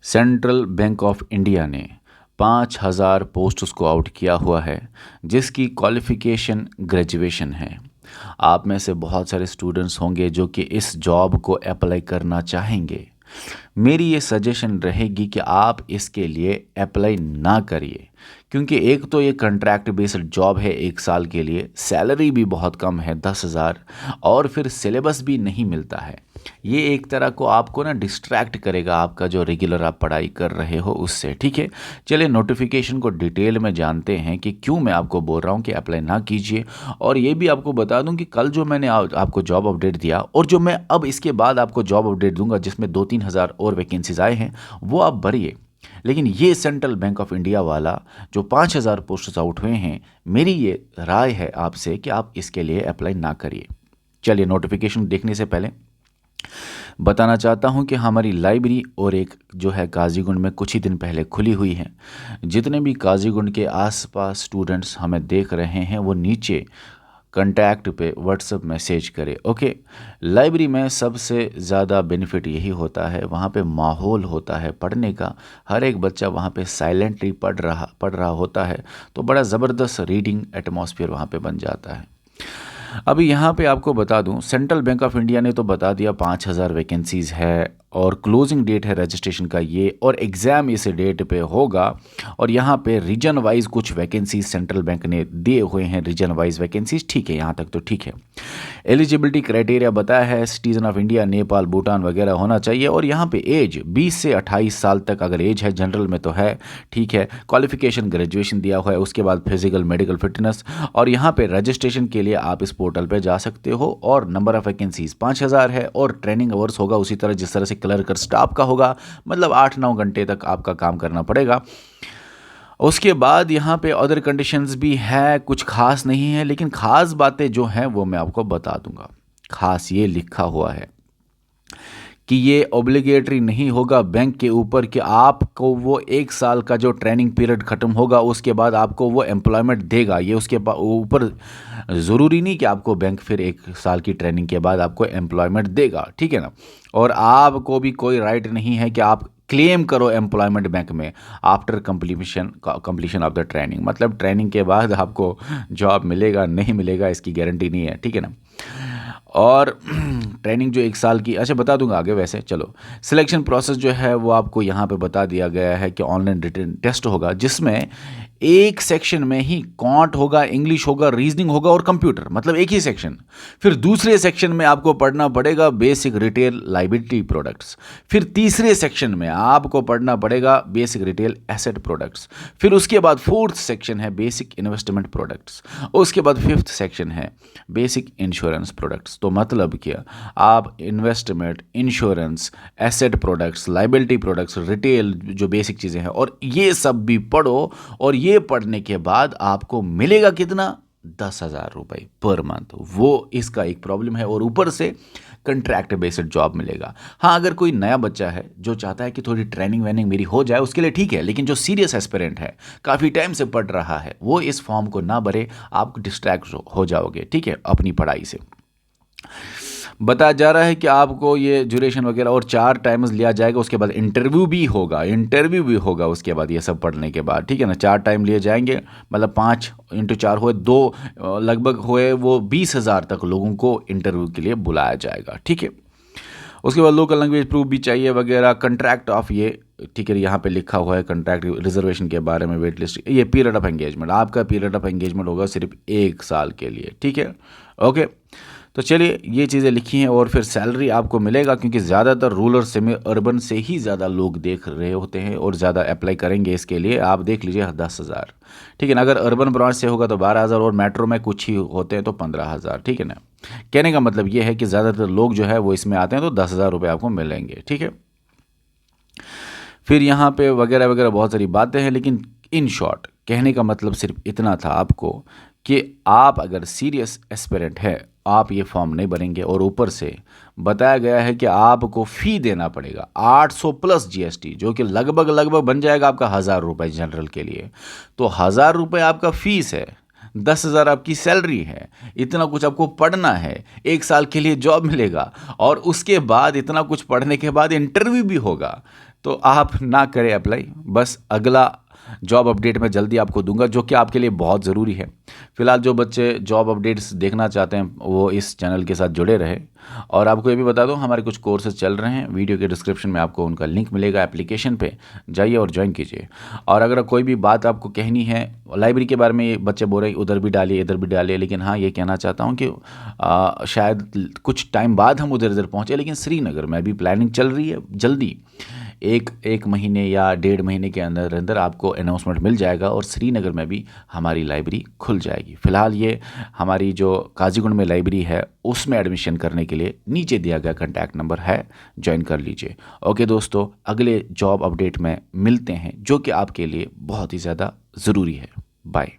Central bank of India ने 5,000 posts को out किया हुआ है, जिसकी क्वालिफ़िकेशन ग्रेजुएशन है। आप में से बहुत सारे स्टूडेंट्स होंगे जो कि इस जॉब को अप्लाई करना चाहेंगे। मेरी ये सजेशन रहेगी कि आप इसके लिए अप्लाई ना करिए, क्योंकि एक तो ये कॉन्ट्रैक्ट बेस्ड जॉब है, 1 साल के लिए, सैलरी भी बहुत कम है 10,000, और फिर सिलेबस भी नहीं मिलता है। ये एक तरह को आपको ना डिस्ट्रैक्ट करेगा आपका जो रेगुलर आप पढ़ाई कर रहे हो उससे। ठीक है, चलिए नोटिफिकेशन को डिटेल में जानते हैं कि क्यों मैं आपको बोल रहा हूँ कि अप्लाई ना कीजिए। और ये भी आपको बता दूं कि कल जो मैंने आपको जॉब अपडेट दिया और जो मैं अब इसके बाद आपको जॉब अपडेट दूंगा जिसमें 2-3 हज़ार और वैकेंसीज आए हैं, वो आप भरिए। लेकिन ये सेंट्रल बैंक ऑफ इंडिया वाला जो 5,000 पोस्ट्स आउट हुए हैं, मेरी ये राय है आपसे कि आप इसके लिए अप्लाई ना करिए। चलिए नोटिफिकेशन देखने से पहले बताना चाहता हूं कि हमारी लाइब्रेरी और एक जो है काजीगुंड में कुछ ही दिन पहले खुली हुई है। जितने भी काजीगुंड के आसपास स्टूडेंट्स हमें देख रहे हैं वो नीचे कॉन्टैक्ट पे व्हाट्सएप मैसेज करें। ओके, लाइब्रेरी में सबसे ज़्यादा बेनिफिट यही होता है, वहाँ पे माहौल होता है पढ़ने का। हर एक बच्चा वहाँ पे साइलेंटली पढ़ रहा होता है, तो बड़ा ज़बरदस्त रीडिंग एटमॉस्फेयर वहाँ पे बन जाता है। अभी यहाँ पे आपको बता दूं, सेंट्रल बैंक ऑफ इंडिया ने तो बता दिया 5,000 वैकेंसीज़ है और क्लोजिंग डेट है रजिस्ट्रेशन का ये, और एग्ज़ाम इस डेट पे होगा। और यहाँ पे रीजन वाइज कुछ वैकेंसीज सेंट्रल बैंक ने दिए हुए हैं, रीजन वाइज वैकेंसीज। ठीक है, यहाँ तक तो ठीक है। एलिजिबिलिटी क्राइटेरिया बताया है, citizen of India, Nepal, Bhutan वगैरह होना चाहिए। और यहाँ पे एज 20 से 28 साल तक अगर एज है, जनरल में तो है, ठीक है। क्वालिफिकेशन ग्रेजुएशन दिया हुआ है, उसके बाद फिजिकल मेडिकल फिटनेस। और यहाँ पे रजिस्ट्रेशन के लिए आप इस पोर्टल पे जा सकते हो। और नंबर ऑफ वैकेंसीज 5,000 है और ट्रेनिंग आवर्स होगा उसी तरह जिस तरह से क्लर्कर स्टाफ का होगा, मतलब 8-9 घंटे तक आपका काम करना पड़ेगा। उसके बाद यहाँ पे अदर कंडीशंस भी है, कुछ खास नहीं है, लेकिन खास बातें जो हैं वो मैं आपको बता दूंगा। खास ये लिखा हुआ है कि ये ऑब्लिगेटरी नहीं होगा बैंक के ऊपर कि आपको वो 1 साल का जो ट्रेनिंग पीरियड ख़त्म होगा उसके बाद आपको वो एम्प्लॉयमेंट देगा। ये उसके ऊपर ज़रूरी नहीं कि आपको बैंक फिर 1 साल की ट्रेनिंग के बाद आपको एम्प्लॉयमेंट देगा, ठीक है ना। और आपको भी कोई राइट नहीं है कि आप क्लेम करो एम्प्लॉयमेंट बैंक में after completion of the training, मतलब ट्रेनिंग के बाद आपको जॉब मिलेगा नहीं मिलेगा इसकी गारंटी नहीं है, ठीक है ना। और ट्रेनिंग जो 1 साल की, अच्छा बता दूंगा आगे। वैसे चलो, सिलेक्शन प्रोसेस जो है वो आपको यहाँ पे बता दिया गया है कि ऑनलाइन रिटन टेस्ट होगा, जिसमें एक सेक्शन में ही क्वांट होगा, इंग्लिश होगा, रीजनिंग होगा और कंप्यूटर, मतलब एक ही सेक्शन। फिर दूसरे सेक्शन में आपको पढ़ना पड़ेगा बेसिक रिटेल लायबिलिटी प्रोडक्ट्स। फिर तीसरे सेक्शन में आपको पढ़ना पड़ेगा बेसिक रिटेल एसेट प्रोडक्ट्स। फिर उसके बाद फोर्थ सेक्शन है बेसिक इन्वेस्टमेंट प्रोडक्ट्स। उसके बाद फिफ्थ सेक्शन है बेसिक इंश्योरेंस प्रोडक्ट्स। तो मतलब क्या, आप investment, insurance, asset products, liability products, retail जो बेसिक चीज़ें हैं, और ये सब भी पढ़ो। और ये पढ़ने के बाद आपको मिलेगा कितना, 10,000 रुपये पर मंथ। वो इसका एक प्रॉब्लम है। और ऊपर से कंट्रैक्ट बेस्ड जॉब मिलेगा। हाँ, अगर कोई नया बच्चा है जो चाहता है कि थोड़ी ट्रेनिंग वेनिंग मेरी हो जाए, उसके लिए ठीक है। लेकिन जो सीरियस एस्पिरेंट है, काफ़ी टाइम से पढ़ रहा है, वो इस फॉर्म को ना भरे, आप डिस्ट्रैक्ट हो जाओगे, ठीक है, अपनी पढ़ाई से। बताया जा रहा है कि आपको ये ड्यूरेशन वगैरह और 4 टाइम्स लिया जाएगा। उसके बाद इंटरव्यू भी होगा उसके बाद, ये सब पढ़ने के बाद, ठीक है ना। 4 टाइम लिए जाएंगे, मतलब 5 × 4 हुए 2, लगभग हुए वो 20,000 तक लोगों को इंटरव्यू के लिए बुलाया जाएगा, ठीक है। उसके बाद लोकल लैंग्वेज प्रूफ भी चाहिए वगैरह। कंट्रैक्ट ऑफ ये, ठीक है, यहाँ पे लिखा हुआ है कंट्रैक्ट रिजर्वेशन के बारे में, वेट लिस्ट, ये पीरियड ऑफ एंगेजमेंट, आपका पीरियड ऑफ एंगेजमेंट होगा सिर्फ 1 साल के लिए, ठीक है। ओके, तो चलिए ये चीज़ें लिखी हैं। और फिर सैलरी आपको मिलेगा, क्योंकि ज़्यादातर रूरल सेमी अर्बन से ही ज़्यादा लोग देख रहे होते हैं और ज़्यादा अप्लाई करेंगे इसके लिए। आप देख लीजिए 10,000, ठीक है ना। अगर अर्बन ब्रांच से होगा तो 12,000, और मेट्रो में कुछ ही होते हैं तो 15,000, ठीक है ना। कहने का मतलब ये है कि ज़्यादातर लोग जो है वो इसमें आते हैं, तो 10,000 रुपये आपको मिलेंगे, ठीक है। फिर यहाँ पे वगैरह वगैरह बहुत सारी बातें हैं, लेकिन इन शॉर्ट कहने का मतलब सिर्फ इतना था आपको कि आप अगर सीरियस एस्पिरेंट है, आप ये फॉर्म नहीं भरेंगे। और ऊपर से बताया गया है कि आपको फ़ी देना पड़ेगा 800 प्लस जीएसटी, जो कि लगभग बन जाएगा आपका 1,000 रुपये जनरल के लिए। तो 1,000 रुपये आपका फीस है, 10,000 आपकी सैलरी है, इतना कुछ आपको पढ़ना है, 1 साल के लिए जॉब मिलेगा, और उसके बाद इतना कुछ पढ़ने के बाद इंटरव्यू भी होगा। तो आप ना करें अप्लाई। बस अगला जॉब अपडेट मैं जल्दी आपको दूंगा, जो कि आपके लिए बहुत ज़रूरी है। फिलहाल जो बच्चे जॉब अपडेट्स देखना चाहते हैं वो इस चैनल के साथ जुड़े रहे। और आपको ये भी बता दूं, हमारे कुछ कोर्सेज चल रहे हैं, वीडियो के डिस्क्रिप्शन में आपको उनका लिंक मिलेगा, एप्लीकेशन पे जाइए और ज्वाइन कीजिए। और अगर कोई भी बात आपको कहनी है लाइब्रेरी के बारे में, ये बच्चे बोल रहे हैं उधर भी डालिए इधर भी डालिए, लेकिन हाँ ये कहना चाहता हूँ कि शायद कुछ टाइम बाद हम उधर पहुँचे, लेकिन श्रीनगर में अभी प्लानिंग चल रही है। जल्दी एक महीने या 1.5 महीने के अंदर अंदर आपको अनाउंसमेंट मिल जाएगा और श्रीनगर में भी हमारी लाइब्रेरी खुल जाएगी। फ़िलहाल ये हमारी जो काजीगुंड में लाइब्रेरी है उसमें एडमिशन करने के लिए नीचे दिया गया कॉन्टैक्ट नंबर है, ज्वाइन कर लीजिए। ओके दोस्तों, अगले जॉब अपडेट में मिलते हैं जो कि आपके लिए बहुत ही ज़्यादा ज़रूरी है। बाय।